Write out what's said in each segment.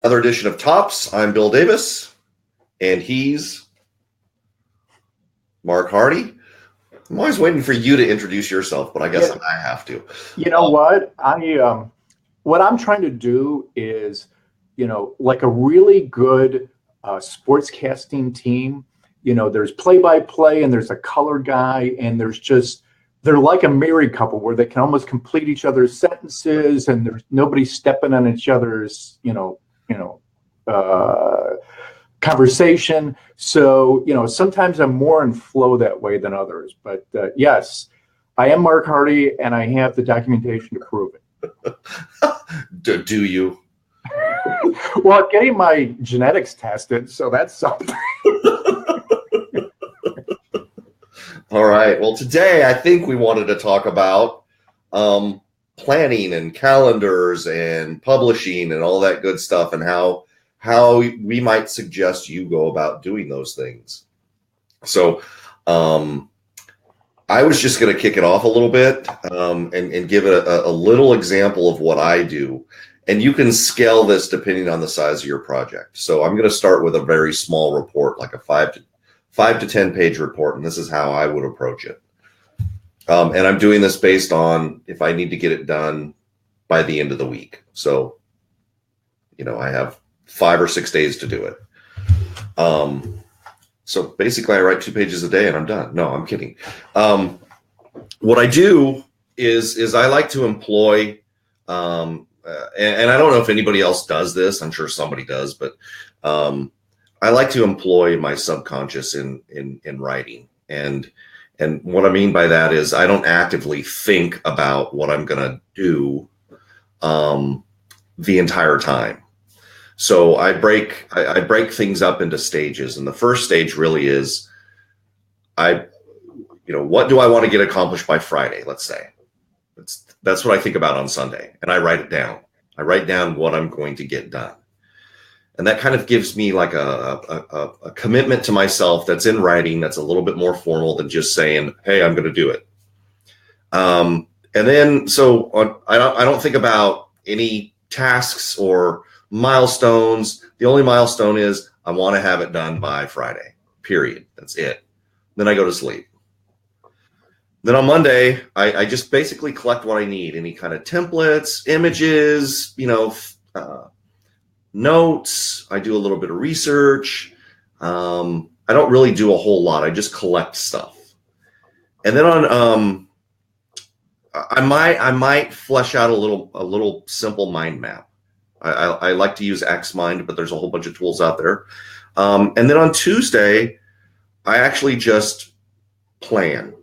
Another edition of Tops. I'm Bill Davis, and he's Marc Harty. I'm always waiting for you to introduce yourself, but I guess I have to. You know what? What I'm trying to do is, like a really good sportscasting team. There's play-by-play, and there's a color guy, and they're like a married couple where they can almost complete each other's sentences, and there's nobody stepping on each other's, conversation. So, sometimes I'm more in flow that way than others. But yes, I am Marc Harty, and I have the documentation to prove it. Do you? Well, I'm getting my genetics tested, so that's something. All right. Well, today I think we wanted to talk about planning and calendars and publishing and all that good stuff, and how we might suggest you go about doing those things. So I was just going to kick it off a little bit and give it a little example of what I do. And you can scale this depending on the size of your project. So I'm going to start with a very small report, like a 5 to 10 page report. And this is how I would approach it. And I'm doing this based on if I need to get it done by the end of the week. So, I have 5 or 6 days to do it. So basically I write 2 pages a day and I'm done. No, I'm kidding. What I do is I like to employ, and I don't know if anybody else does this. I'm sure somebody does, but I like to employ my subconscious in writing. And what I mean by that is I don't actively think about what I'm going to do the entire time. So I break things up into stages, and the first stage really is what do I want to get accomplished by Friday? Let's say that's what I think about on Sunday, and I write it down. I write down what I'm going to get done, and that kind of gives me like a commitment to myself that's in writing. That's a little bit more formal than just saying, "Hey, I'm going to do it." And then I don't think about any tasks or milestones. The only milestone is I want to have it done by Friday, period. That's it. Then I go to sleep. Then on Monday, I just basically collect what I need, any kind of templates, images, notes. I do a little bit of research. I don't really do a whole lot. I just collect stuff. And then I might flesh out a little simple mind map. I like to use Xmind, but there's a whole bunch of tools out there. And then on Tuesday, I actually just plan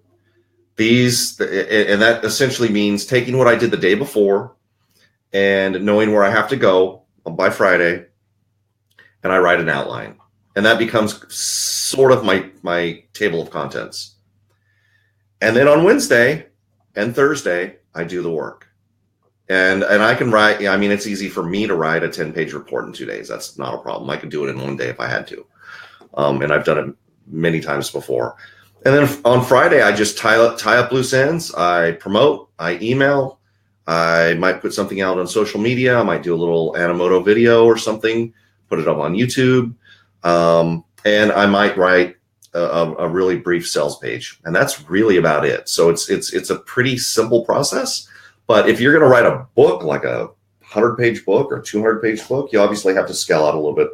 these. And that essentially means taking what I did the day before and knowing where I have to go by Friday. And I write an outline. And that becomes sort of my table of contents. And then on Wednesday and Thursday, I do the work. And I can write, it's easy for me to write a 10-page report in 2 days. That's not a problem. I could do it in 1 day if I had to. And I've done it many times before. And then on Friday, I just tie up loose ends. I promote, I email. I might put something out on social media. I might do a little Animoto video or something, put it up on YouTube. And I might write a really brief sales page. And that's really about it. So it's a pretty simple process. But if you're going to write a book, like a 100-page book or 200-page book, you obviously have to scale out a little bit,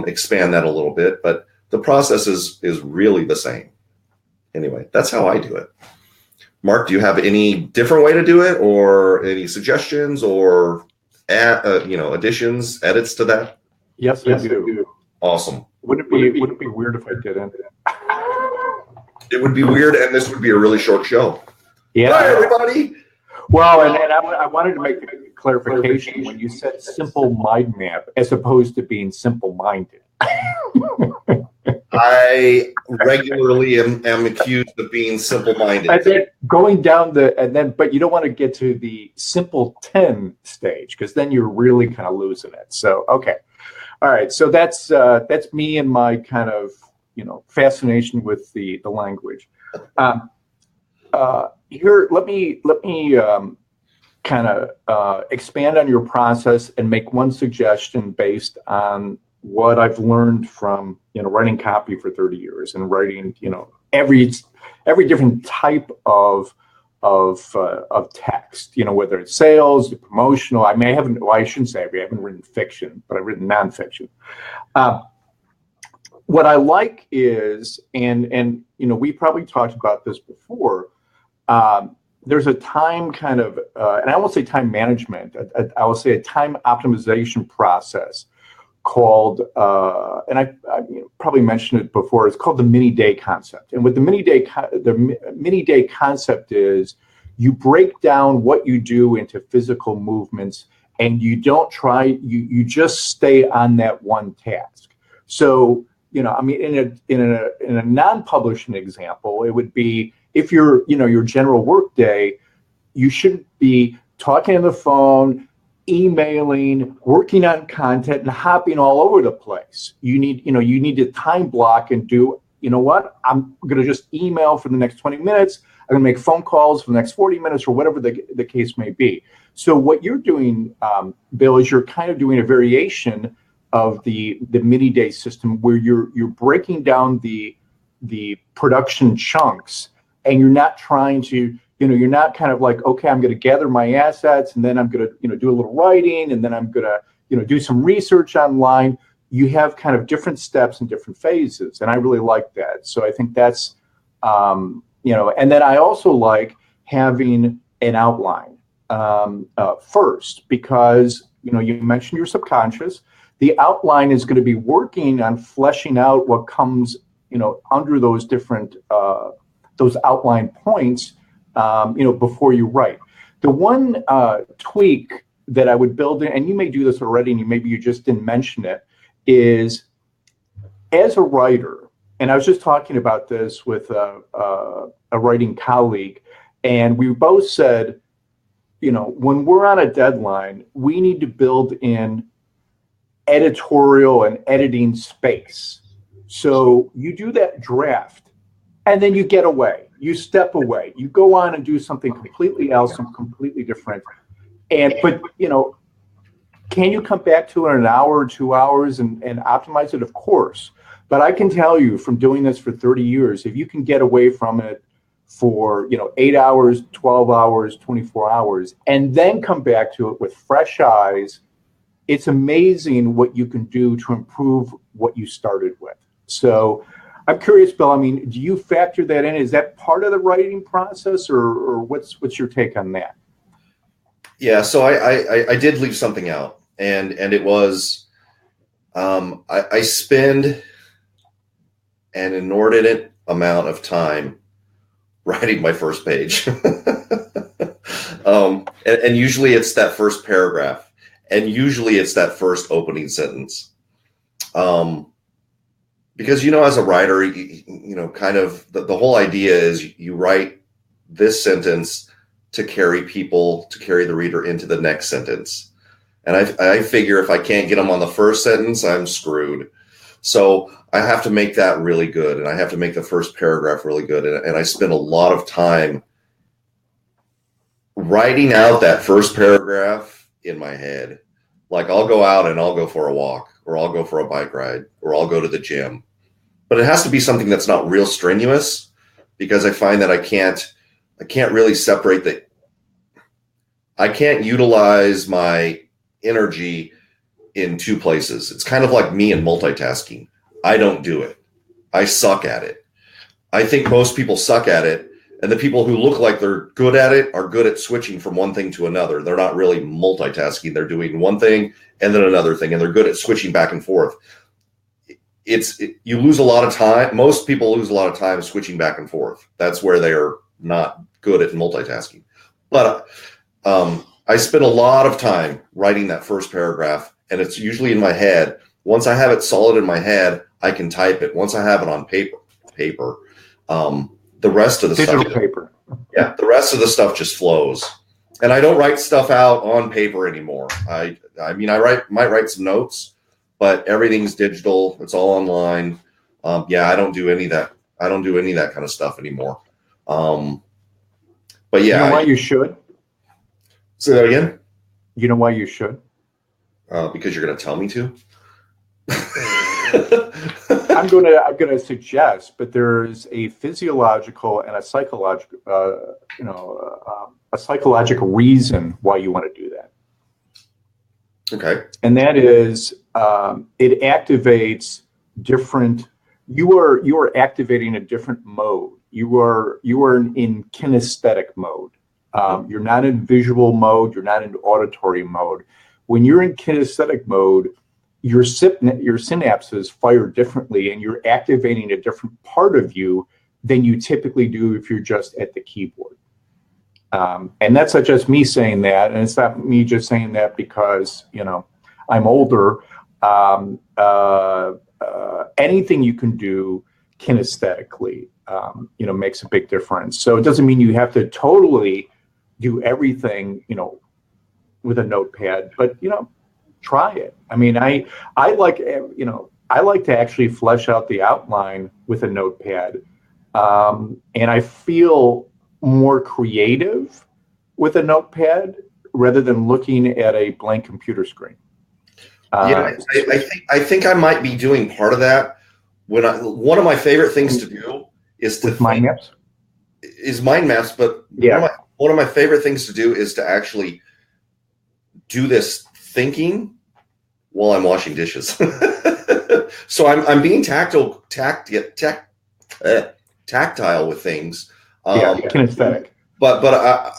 expand that a little bit. But the process is really the same. Anyway, that's how I do it. Marc, do you have any different way to do it, or any suggestions, or additions, edits to that? Yes, I do. Awesome. Wouldn't it be weird if I didn't? It would be weird, and this would be a really short show. Yeah. Hi, everybody. Well, and I wanted to make a clarification when you said simple mind map as opposed to being simple-minded. I regularly am accused of being simple-minded. And then going down but you don't want to get to the simple 10 stage, because then you're really kind of losing it. So, okay. All right. So that's me and my kind of, fascination with the language. Here, let me kind of expand on your process and make one suggestion based on what I've learned from, writing copy for 30 years and writing, every different type of text, whether it's sales, promotional. I shouldn't say I haven't written fiction, but I've written nonfiction. What I like is, and we probably talked about this before. There's a time kind of, and I won't say time management. I will say a time optimization process called, and I probably mentioned it before. It's called the mini day concept. And what the mini day concept is, you break down what you do into physical movements, and you don't try. You just stay on that one task. So in a non-publishing example, it would be, if your general work day, you shouldn't be talking on the phone, emailing, working on content, and hopping all over the place. You need to time block and do, what? I'm going to just email for the next 20 minutes. I'm going to make phone calls for the next 40 minutes, or whatever the case may be. So what you're doing, Bill, is you're kind of doing a variation of the mini day system, where you're breaking down the production chunks. And you're not trying to, you're not kind of like, okay, I'm going to gather my assets, and then I'm going to, do a little writing, and then I'm going to, do some research online. You have kind of different steps and different phases. And I really like that. So I think that's, and then I also like having an outline first, because, you mentioned your subconscious. The outline is going to be working on fleshing out what comes, under those different, those outline points, before you write. The one tweak that I would build in, and you may do this already, and maybe you just didn't mention it, is, as a writer, and I was just talking about this with a writing colleague, and we both said, when we're on a deadline, we need to build in editorial and editing space. So you do that draft, and then you get away, you step away, you go on and do something completely else and completely different. But can you come back to it in an hour or 2 hours and optimize it? Of course. But I can tell you, from doing this for 30 years, if you can get away from it for 8 hours, 12 hours, 24 hours, and then come back to it with fresh eyes, it's amazing what you can do to improve what you started with. So I'm curious, Bill, do you factor that in? Is that part of the writing process, or what's your take on that? Yeah, so I did leave something out, and it was, I spend an inordinate amount of time writing my first page. And usually it's that first paragraph, and usually it's that first opening sentence. Because, as a writer, kind of the whole idea is you write this sentence to carry the reader into the next sentence. And I figure if I can't get them on the first sentence, I'm screwed. So I have to make that really good, and I have to make the first paragraph really good. And I spend a lot of time writing out that first paragraph in my head. Like, I'll go out and I'll go for a walk, or I'll go for a bike ride, or I'll go to the gym. But it has to be something that's not real strenuous, because I find that I can't really separate I can't utilize my energy in two places. It's kind of like me and multitasking. I don't do it. I suck at it. I think most people suck at it, and the people who look like they're good at it are good at switching from one thing to another. They're not really multitasking. They're doing one thing and then another thing, and they're good at switching back and forth. You lose a lot of time. Most people lose a lot of time switching back and forth. That's where they are not good at multitasking. But I spend a lot of time writing that first paragraph, and it's usually in my head. Once I have it solid in my head, I can type it. Once I have it on paper, the rest of the digital stuff, paper. Yeah, the rest of the stuff just flows. And I don't write stuff out on paper anymore. I might write some notes, but everything's digital. It's all online. I don't do any of that. I don't do any of that kind of stuff anymore. But yeah, You know why you should? Say that again. You know why you should? Because you're going to tell me to. I'm gonna suggest, but there's a physiological and a psychological, a psychological reason why you want to do that. Okay. And that is, it activates different. You are activating a different mode. You are in kinesthetic mode. You're not in visual mode. You're not in auditory mode. When you're in kinesthetic mode, your synapses fire differently, and you're activating a different part of you than you typically do if you're just at the keyboard. And that's not just me saying that, and it's not me just saying that because I'm older. Anything you can do kinesthetically, makes a big difference. So it doesn't mean you have to totally do everything, with a notepad, but try it. I mean, I like to actually flesh out the outline with a notepad, and I feel more creative with a notepad rather than looking at a blank computer screen. I think I might be doing part of that. One of my favorite things to do is to mind maps. Is mind maps, but yeah, one of my favorite things to do is to actually do this thinking while I'm washing dishes. So I'm being tactile with things. Kinesthetic. But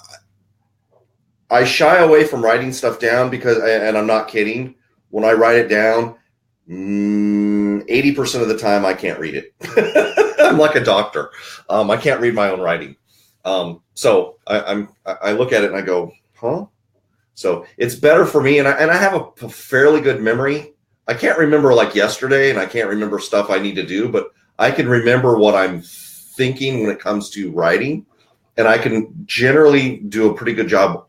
I shy away from writing stuff down because, and I'm not kidding, when I write it down, 80% of the time I can't read it. I'm like a doctor. I can't read my own writing. So I look at it and I go, huh? So it's better for me, and I have a fairly good memory. I can't remember like yesterday, and I can't remember stuff I need to do, but I can remember what I'm thinking when it comes to writing, and I can generally do a pretty good job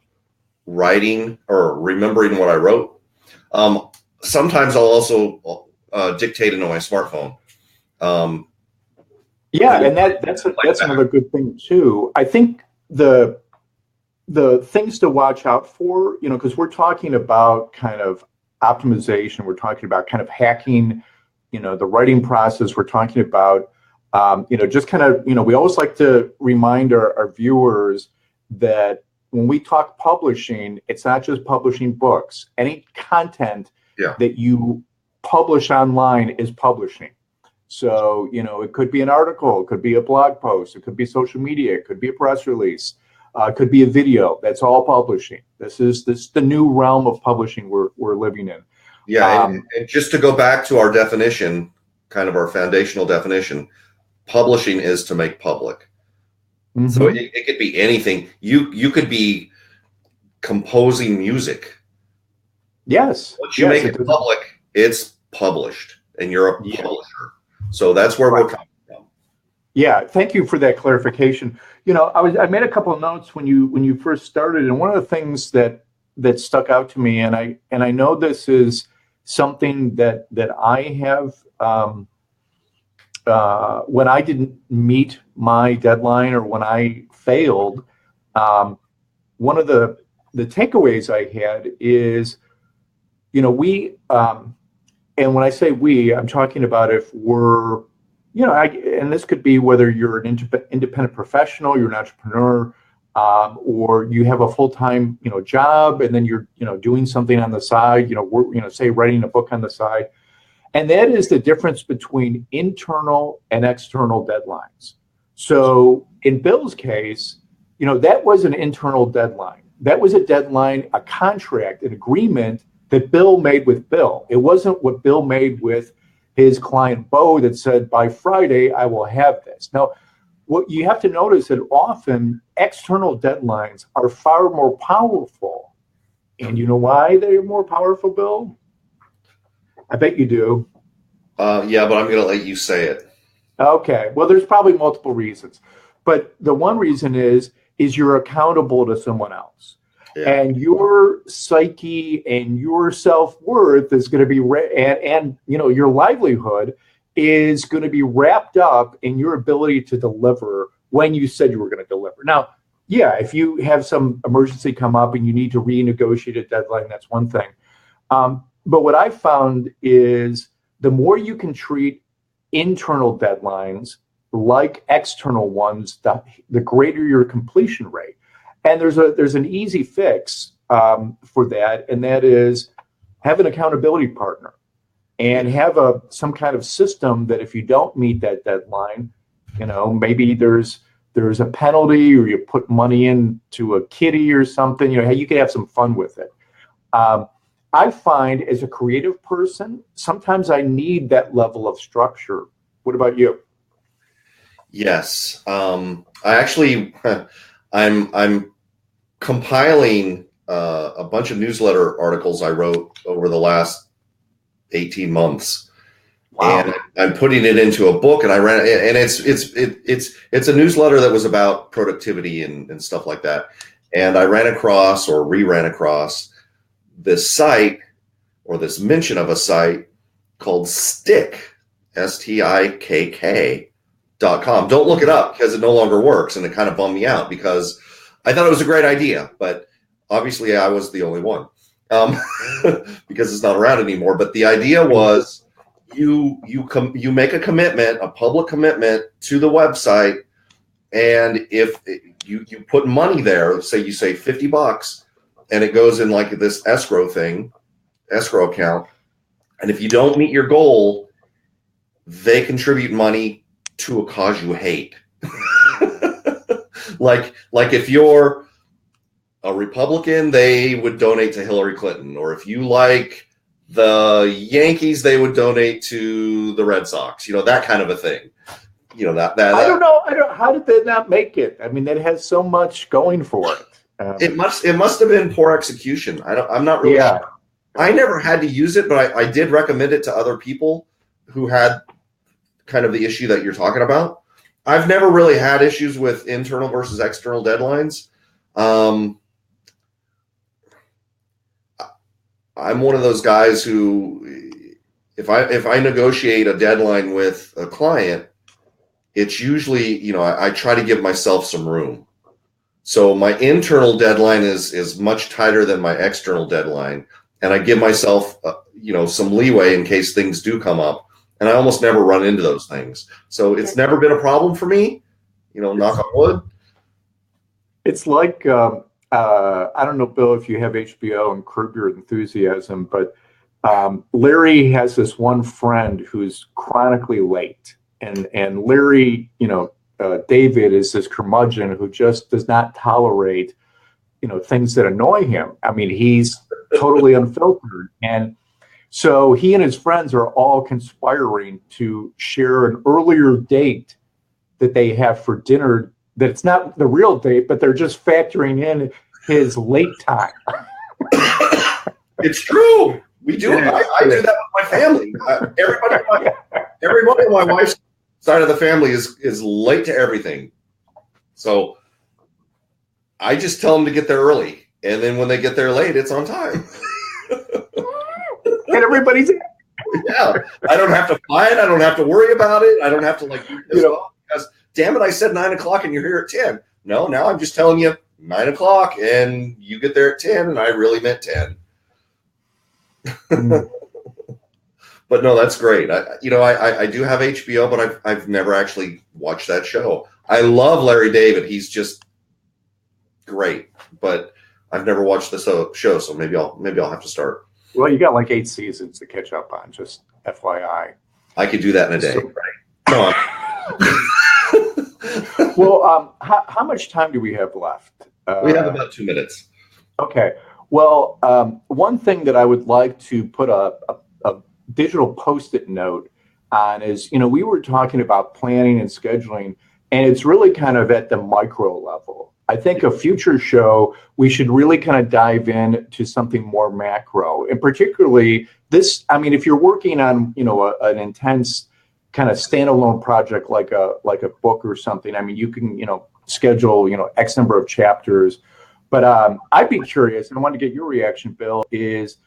writing or remembering what I wrote. Sometimes I'll also dictate into my smartphone. And that's another good thing too. I think the things to watch out for, because we're talking about kind of optimization, we're talking about kind of hacking, the writing process, we're talking about, just kind of, we always like to remind our viewers that when we talk publishing, it's not just publishing books. Any content that you publish online is publishing. So, it could be an article, it could be a blog post, it could be social media, it could be a press release. Could be a video. That's all publishing. This is the new realm of publishing we're living in. Yeah, and just to go back to our definition, kind of our foundational definition, publishing is to make public. Mm-hmm. So it could be anything. You could be composing music. Yes. Once you make it public, it's published, and you're a publisher. So that's where we're coming from. Yeah, thank you for that clarification. I made a couple of notes when you first started, and one of the things that stuck out to me, and I know this is something that I have when I didn't meet my deadline or when I failed, one of the takeaways I had is, we and when I say we, I'm talking about if we're and this could be whether you're an independent professional, you're an entrepreneur, or you have a full-time, job, and then you're, doing something on the side, say writing a book on the side. And that is the difference between internal and external deadlines. So in Bill's case, that was an internal deadline. That was a deadline, a contract, an agreement that Bill made with Bill. It wasn't what Bill made with his client Bo that said, by Friday, I will have this. Now, what you have to notice that often external deadlines are far more powerful. And you know why they're more powerful, Bill? I bet you do. Yeah, but I'm going to let you say it. Okay. Well, there's probably multiple reasons. But the one reason is you're accountable to someone else. Yeah. And your psyche and your self-worth is going to be, and your livelihood is going to be wrapped up in your ability to deliver when you said you were going to deliver. Now, Yeah, if you have some emergency come up and you need to renegotiate a deadline, that's one thing. But what I found is the more you can treat internal deadlines like external ones, the greater your completion rate. And there's an easy fix for that, and that is have an accountability partner and have some kind of system that if you don't meet that deadline, maybe there's a penalty or you put money into a kitty or something. You can have some fun with it. I find as a creative person, sometimes I need that level of structure. What about you? Yes. I actually, I'm compiling a bunch of newsletter articles I wrote over the last 18 months. Wow. And I'm putting it into a book, and I ran it, and it's a newsletter that was about productivity and stuff like that. And I ran across or re-ran across this site or this mention of a site called Stick, STIKK.com. Don't look it up because it no longer works, and it kind of bummed me out because I thought it was a great idea, but obviously I was the only one because it's not around anymore. But the idea was you make a commitment, a public commitment to the website, and if you put money there, say you say $50, and it goes in like this escrow account, and if you don't meet your goal, they contribute money to a cause you hate. like if you're a Republican, they would donate to Hillary Clinton, or if you like the Yankees, they would donate to the Red Sox, that kind of a thing. That I don't know. How did that not make it? I mean, that has so much going for it. It must have been poor execution. I'm not really sure. I never had to use it, but I did recommend it to other people who had kind of the issue that you're talking about. I've never really had issues with internal versus external deadlines. I'm one of those guys who, if I negotiate a deadline with a client, it's usually, I try to give myself some room. So my internal deadline is much tighter than my external deadline, and I give myself, some leeway in case things do come up, and I almost never run into those things. So it's never been a problem for me, knock on wood. It's like, I don't know, Bill, if you have HBO and Curb Your Enthusiasm, but Larry has this one friend who's chronically late, and Larry, David is this curmudgeon who just does not tolerate, things that annoy him. I mean, he's totally unfiltered. And so he and his friends are all conspiring to share an earlier date that they have for dinner, that it's not the real date, but they're just factoring in his late time. It's true. We do. I do that with my family. Everybody on my wife's side of the family is late to everything. So I just tell them to get there early, and then when they get there late, it's on time. And everybody's yeah. I don't have to fight. I don't have to worry about it. I don't have to because damn it, I said 9 o'clock and you're here at 10. No, now I'm just telling you 9 o'clock and you get there at 10, and I really meant 10. But no, that's great. I do have HBO, but I've never actually watched that show. I love Larry David. He's just great, but I've never watched the show, so maybe I'll have to start. Well, you got like 8 seasons to catch up on, just FYI. I could do that in a day, right? Well, how much time do we have left? We have about 2 minutes. Okay. Well, one thing that I would like to put a digital Post-it note on is, we were talking about planning and scheduling, and it's really kind of at the micro level. I think a future show, we should really kind of dive in to something more macro, and particularly this. I mean, if you're working on, an intense kind of standalone project like a book or something, I mean, you can, schedule, X number of chapters. But I'd be curious, and I want to get your reaction, Bill, is,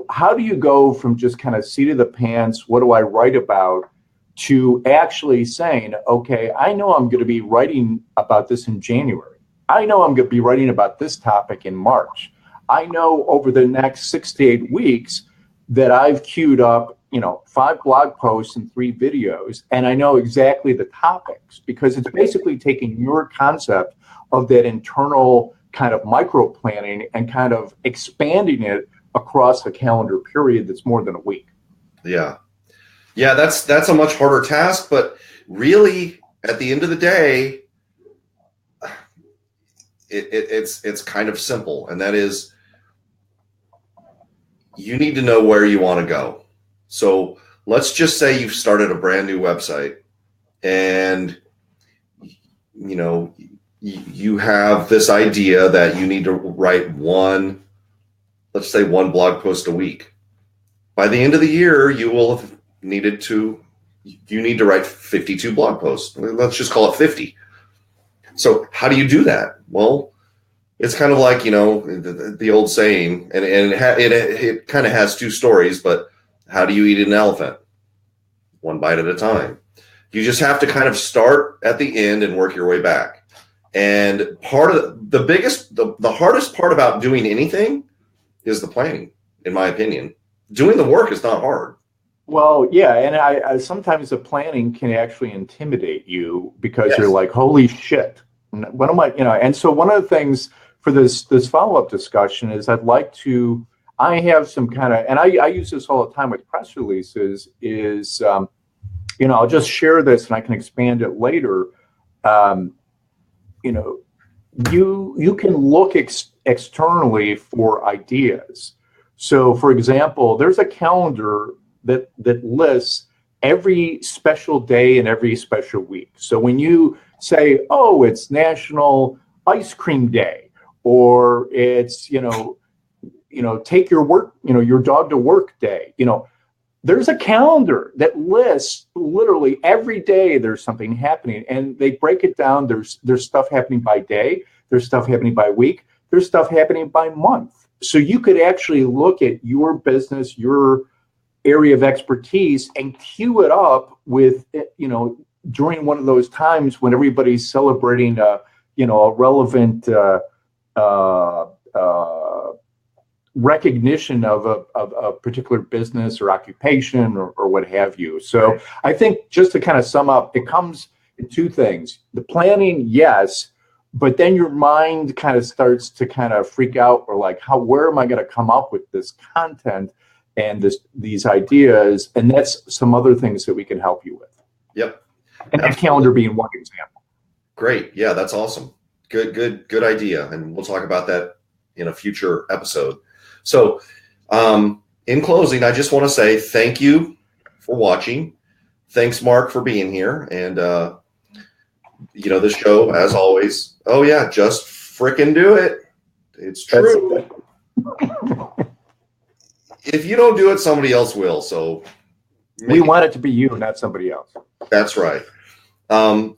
how do you go from just kind of seat of the pants, what do I write about, to actually saying, okay, I know I'm going to be writing about this in January. I know I'm going to be writing about this topic in March. I know over the next 6 to 8 weeks that I've queued up, 5 blog posts and 3 videos, and I know exactly the topics, because it's basically taking your concept of that internal kind of micro planning and kind of expanding it across a calendar period that's more than a week. Yeah. Yeah, that's a much harder task, but really at the end of the day, it's kind of simple, and that is you need to know where you want to go. So let's just say you've started a brand new website, and you have this idea that you need to write let's say one blog post a week. By the end of the year, you will have need to write 52 blog posts. Let's just call it 50. So how do you do that? Well, it's kind of like, the old saying, and it kind of has 2 stories, but how do you eat an elephant? One bite at a time. You just have to kind of start at the end and work your way back. And part of the hardest part about doing anything is the planning, in my opinion. Doing the work is not hard. Well, yeah, and I sometimes the planning can actually intimidate you, because Yes. you're like, holy shit, what am I, and so one of the things for this follow-up discussion is I have some kind of, and I use this all the time with press releases, is, I'll just share this and I can expand it later. You can look externally for ideas. So, for example, there's a calendar that lists every special day and every special week. So when you say, oh, it's National Ice Cream Day, or it's, take your dog to work day, there's a calendar that lists literally every day there's something happening, and they break it down. There's stuff happening by day, there's stuff happening by week, there's stuff happening by month. So you could actually look at your business, your area of expertise, and queue it up with, during one of those times when everybody's celebrating a relevant recognition of a particular business or occupation or what have you. So I think, just to kind of sum up, it comes in 2 things. The planning, yes, but then your mind kind of starts to kind of freak out, or like, where am I going to come up with this content and these ideas? And that's some other things that we can help you with. Yep. And that calendar being one example. Great. Yeah, that's awesome. Good idea. And we'll talk about that in a future episode. So, in closing, I just want to say thank you for watching. Thanks, Mark, for being here. And, this show, as always, oh yeah, just frickin' do it. It's true. If you don't do it, somebody else will. So we want it to be you, not somebody else. That's right.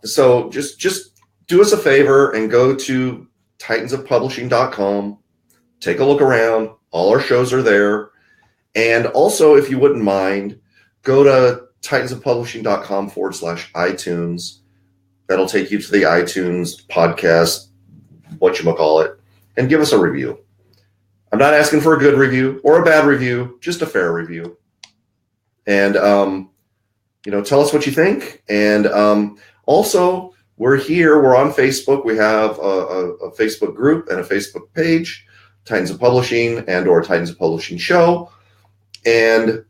So just do us a favor and go to titansofpublishing.com. Take a look around. All our shows are there. And also, if you wouldn't mind, go to titansofpublishing.com/iTunes. That'll take you to the iTunes podcast, whatchamacallit, and give us a review. I'm not asking for a good review or a bad review, just a fair review. And, tell us what you think. And also, we're here. We're on Facebook. We have a Facebook group and a Facebook page, Titans of Publishing or Titans of Publishing Show. And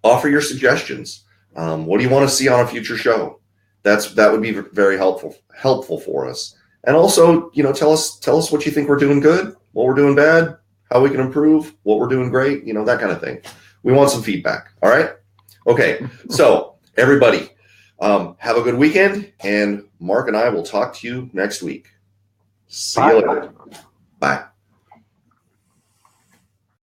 offer your suggestions. What do you want to see on a future show? That would be very helpful for us. And also, tell us what you think we're doing good, what we're doing bad, how we can improve, what we're doing great, that kind of thing. We want some feedback. All right. Okay. So everybody, have a good weekend, and Mark and I will talk to you next week. See you later. Bye.